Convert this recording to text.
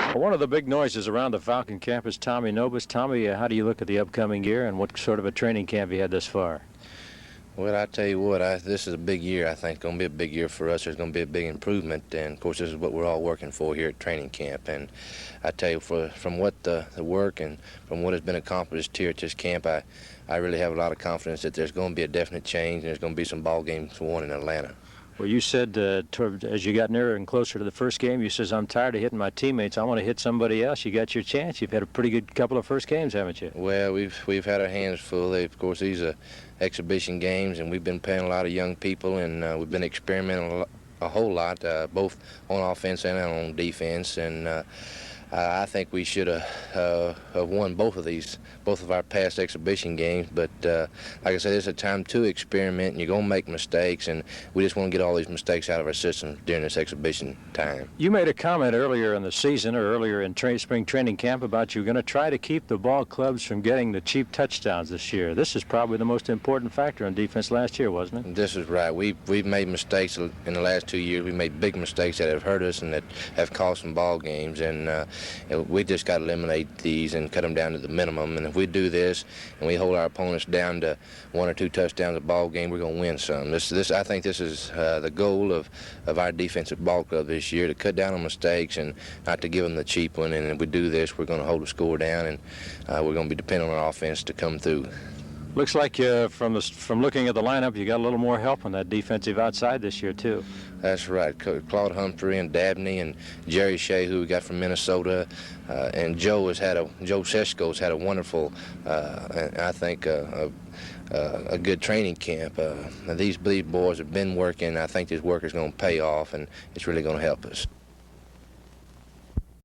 Well, one of the big noises around the Falcon camp is Tommy Nobis. Tommy, how do you look at the upcoming year, and what sort of a training camp you had thus far? Well, I tell you what, this is a big year. I think it's going to be a big year for us. There's going to be a big improvement, and of course, this is what we're all working for here at training camp. And I tell you, from what the work and from what has been accomplished here at this camp, I really have a lot of confidence that there's going to be a definite change, and there's going to be some ball games won in Atlanta. Well, you said as you got nearer and closer to the first game, you says, I'm tired of hitting my teammates. I want to hit somebody else. You got your chance. You've had a pretty good couple of first games, haven't you? Well, we've had our hands full. Of course, these are exhibition games, and we've been playing a lot of young people, and we've been experimenting a whole lot, both on offense and on defense. And I think we should have won both of our past exhibition games. But like I said, it's a time to experiment, and you're going to make mistakes, and we just want to get all these mistakes out of our system during this exhibition time. You made a comment earlier in the season or earlier in spring training camp about you're going to try to keep the ball clubs from getting the cheap touchdowns this year. This is probably the most important factor on defense last year, wasn't it? This is right. We've made mistakes in the last 2 years. We made big mistakes that have hurt us and that have cost some ball games, and we just got to eliminate these and cut them down to the minimum. And if we do this and we hold our opponents down to 1 or 2 touchdowns a ball game, we're going to win some. I think this is the goal of our defensive ball club this year, to cut down on mistakes and not to give them the cheap one. And if we do this, we're going to hold the score down, and we're going to be dependent on our offense to come through. Looks like from looking at the lineup, you got a little more help on that defensive outside this year too. That's right. Claude Humphrey and Dabney and Jerry Shea, who we got from Minnesota, and Joe Seshko's had a wonderful, I think, a good training camp. These boys have been working. I think this work is going to pay off, and it's really going to help us.